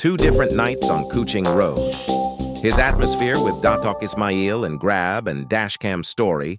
2 different nights on Kuching Road. His atmosphere with Dato Mail and Grab and Dashcam Story.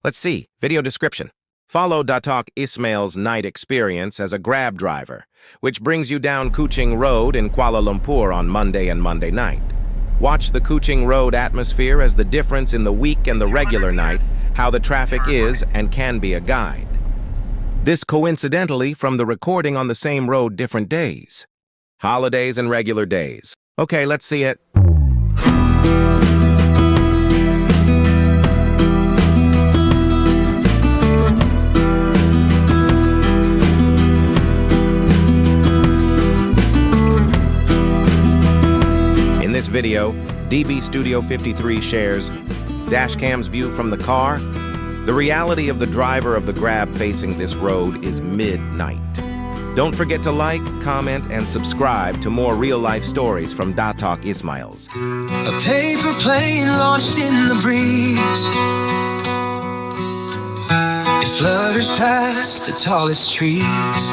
Let's see, video description. Follow Dato Ismail's night experience as a Grab driver, which brings you down Kuching Road in Kuala Lumpur on Monday and Monday night. Watch the Kuching Road atmosphere as the difference in the week and the regular night, how the traffic is and can be a guide. This coincidentally from the recording on the same road different days. Holidays and regular days. Okay, let's see it. In this video, DB Studio 53 shares Dashcam's view from the car. The reality of the driver of the Grab facing this road is midnight. Don't forget to like, comment, and subscribe to more real-life stories from Dato Ismail's. A paper plane launched in the breeze. It flutters past the tallest trees.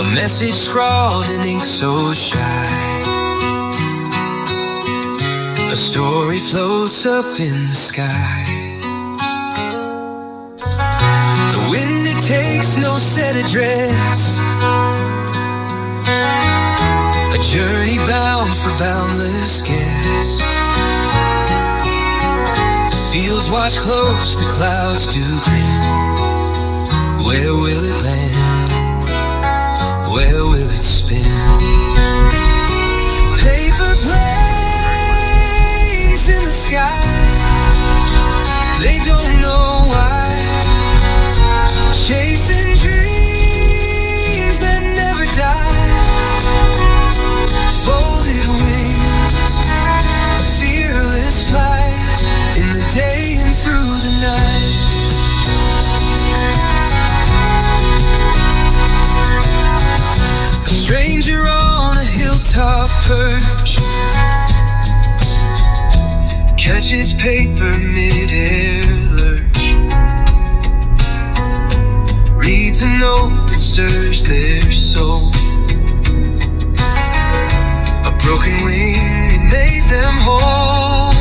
A message scrawled in ink so shy. A story floats up in the sky. The wind, it takes no set address. A journey bound for boundless guess. The fields watch close, the clouds do grin. Where will it land? Where will it spin? Paper planes in the sky. They don't know why. Chasing dreams that never die. Folded wings, a fearless flight. In the day and through the night. A stranger on a hilltop perch catches paper mid-air lurch. Reads a note that stirs their soul. A broken wing, it made them whole.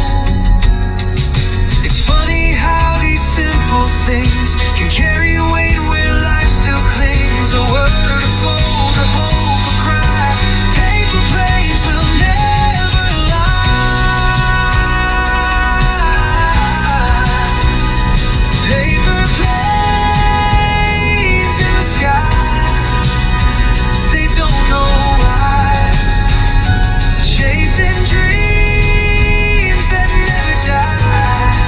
It's funny how these simple things can carry weight where life still clings. A word, a fold, a hope, a cry. Paper planes will never lie. Paper planes in the sky. They don't know why. Chasing dreams that never die.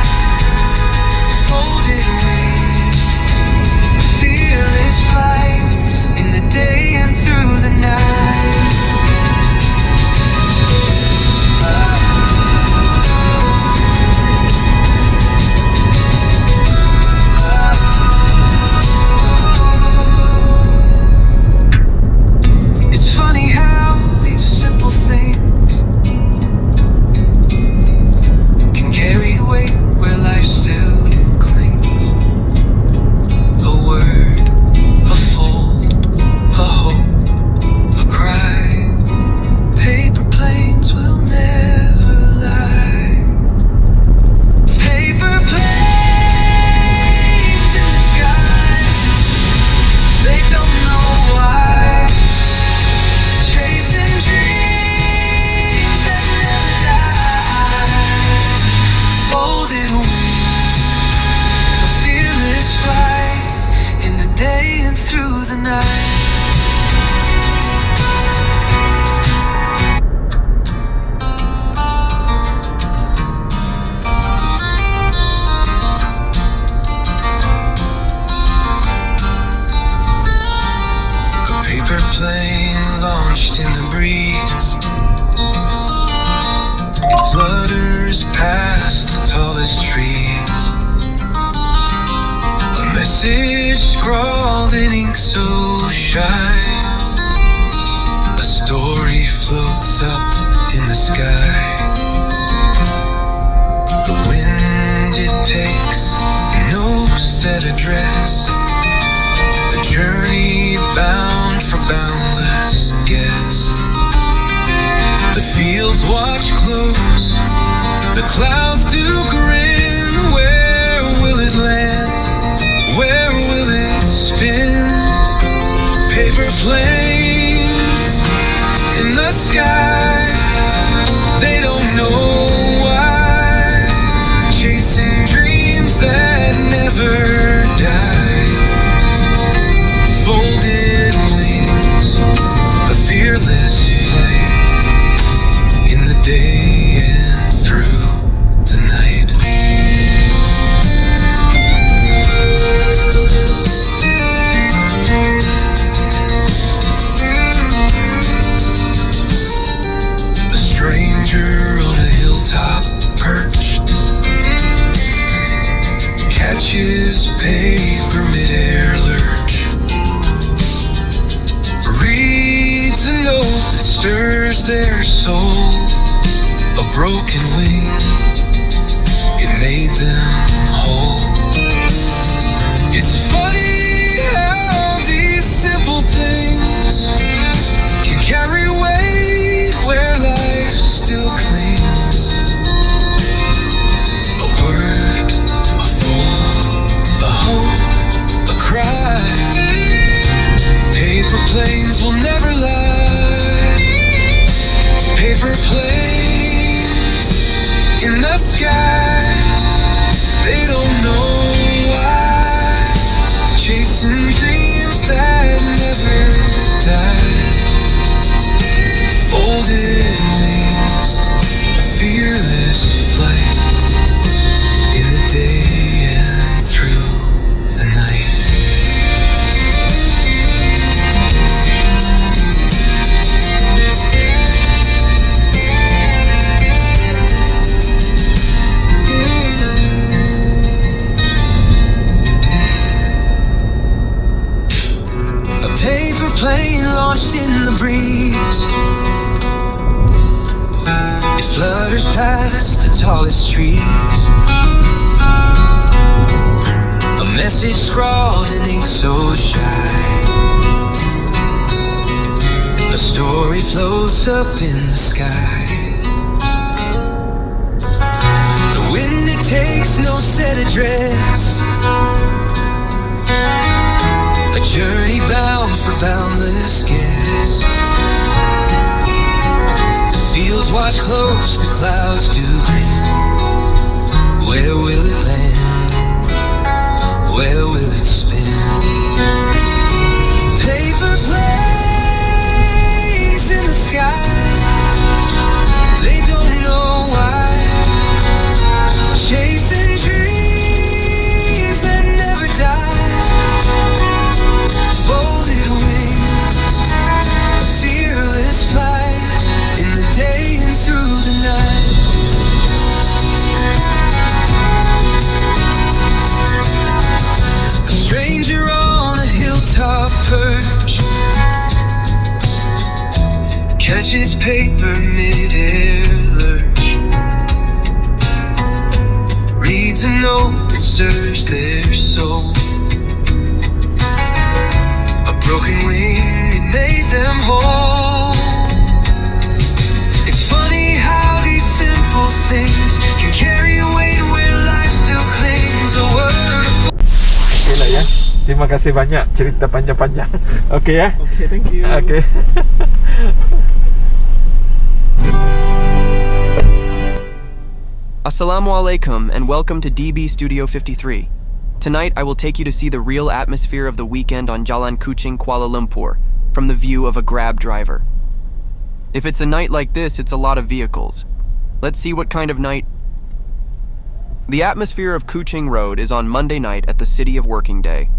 Folded wings, a fearless flight. In the day and through the night. It's funny how these simple things can carry weight where life still clings. A word, a fold, a hope, a cry. Paper planes will never lie. Paper planes in the sky. They don't know why. Chasing dreams that never die. Folded wings, a fearless flight. In the day and through the night. A paper plane launched in the breeze. It flutters past the tallest trees. A message scrawled in ink so shy. A story floats up in the sky. The wind, it takes no set address. A journey bound for boundless The fields watch close, the clouds do grin. Where will it land? Where will it spin? Paper planes in the sky, they don't know why. Chasing dreams that never die. Folded wings, a fearless flight. In the day and through the night. A stranger on a hilltop perched catches paper midair lurch. Reads a note that stirs their soul. A broken wing, it made them whole. It's funny how these simple things can carry weight where life still clings. A word, a fold, a hope, a cry. Paper planes will never lie. Paper planes in the sky, they don't know why. Chasing dreams that never die. Folded wings, a fearless flight. In the day and through the night. Plane launched in the breeze. It flutters past the tallest trees. A message scrawled in ink so shy. A story floats up in the sky. The wind, it takes no set address. A journey bound for boundless guess. The fields watch close, the clouds do grin. Where will it land? Where will it spin? Paper planes in the sky, they don't know why. Chasing dreams that never die. Folded wings, a fearless flight. In the day and through the night. A stranger on a hilltop perch catches paper midair lurch. Reads a note that stirs their soul. Broken wing, it made them whole. It's funny how these simple things can carry weight where life still clings. A word of Oke lah ya. Terima kasih banyak cerita panjang-panjang. Oke ya. Okay, thank you. Oke. Assalamu alaikum and welcome to DB Studio 53. Tonight, I will take you to see the real atmosphere of the weekend on Jalan Kuching, Kuala Lumpur, from the view of a Grab driver. If it's a night like this, it's a lot of vehicles. Let's see what kind of night. The atmosphere of Kuching Road is on Monday night at the City of Working Day.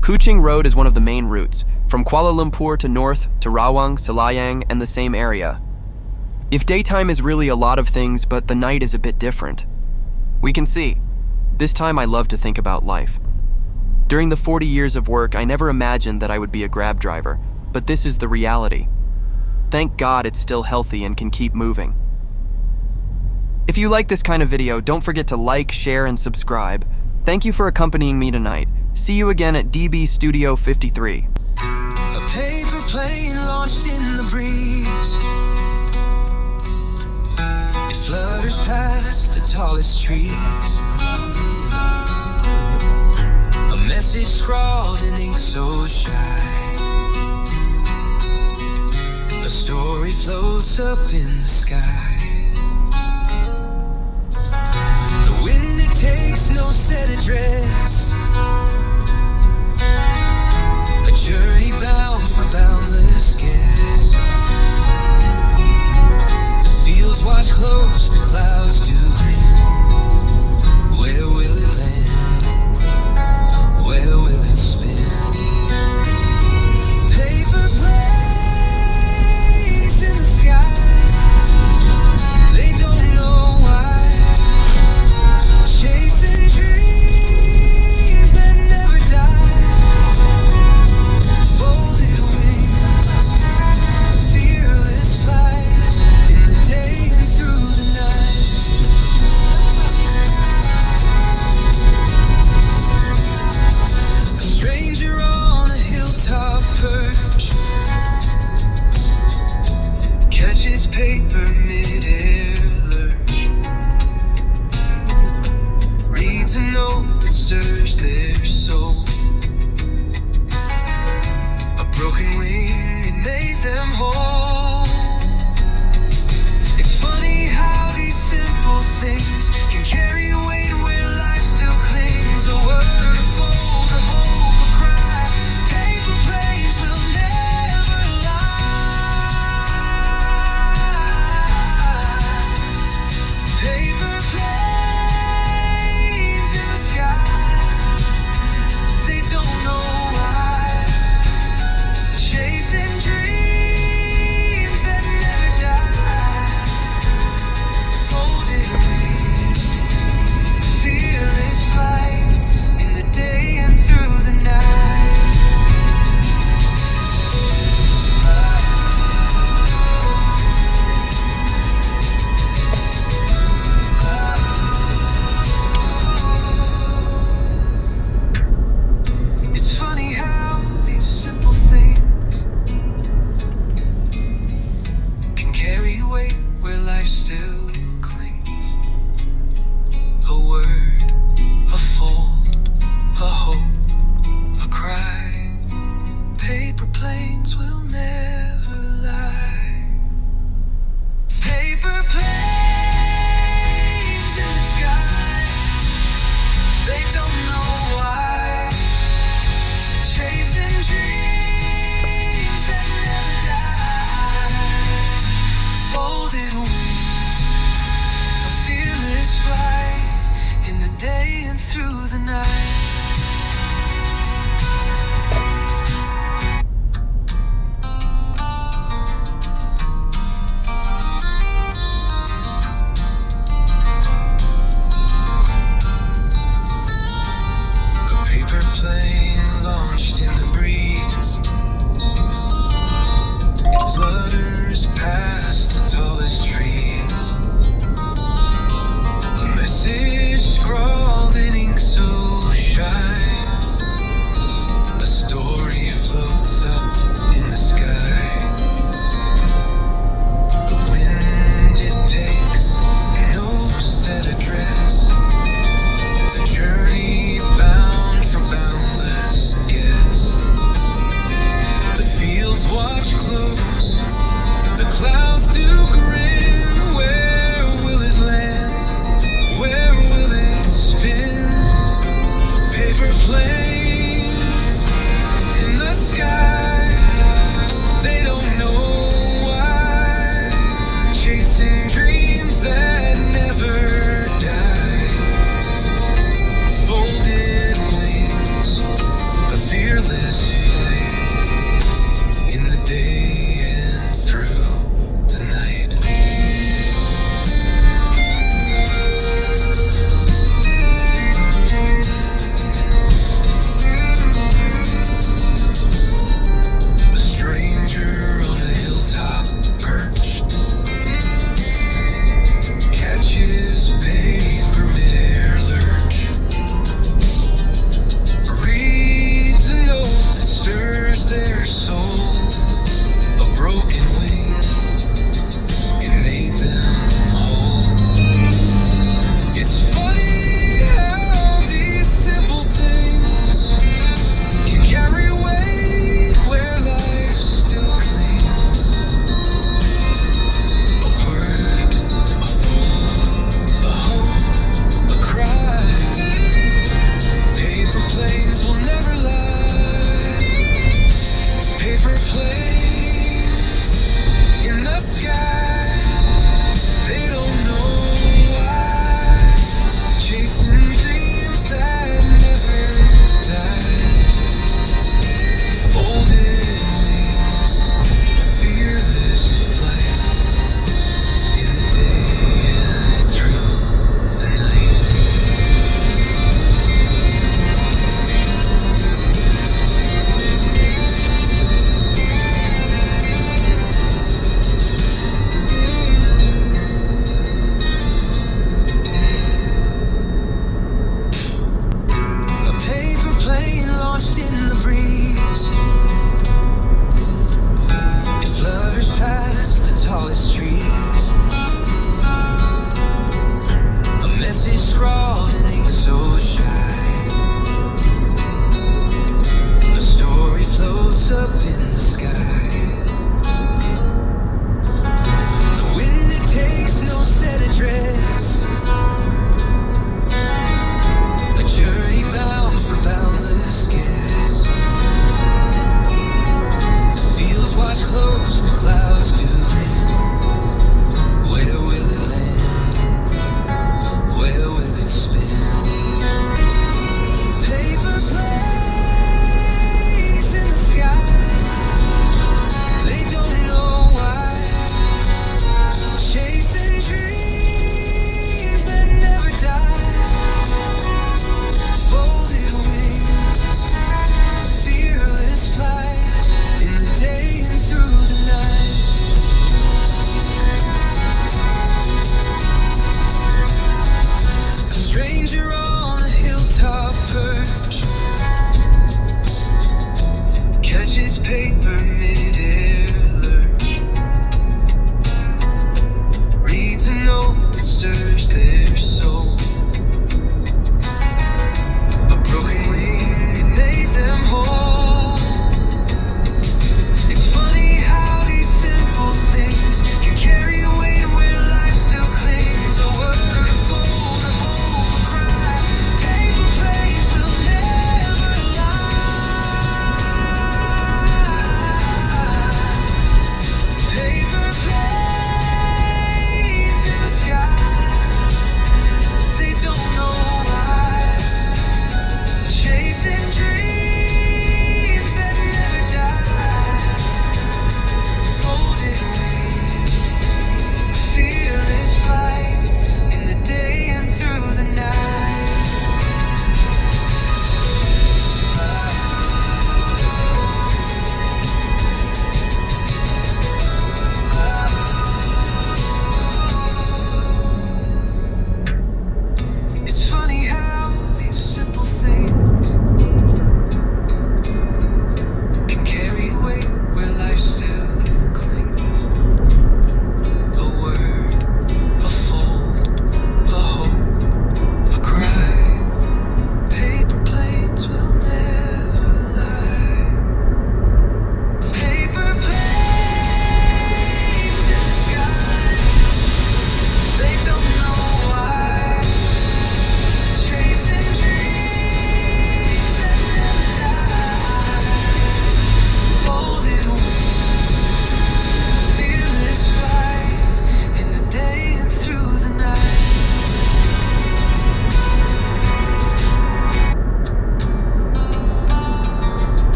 Kuching Road is one of the main routes, from Kuala Lumpur to north to Rawang, Selayang, and the same area. If daytime is really a lot of things, but the night is a bit different. We can see. This time I love to think about life. During the 40 years of work, I never imagined that I would be a Grab driver, but this is the reality. Thank God it's still healthy and can keep moving. If you like this kind of video, don't forget to like, share, and subscribe. Thank you for accompanying me tonight. See you again at DB Studio 53. a paper plane launched in the breeze. wanders past the tallest trees. A message scrawled in ink so shy. A story floats up in the sky. The wind, it takes no set address.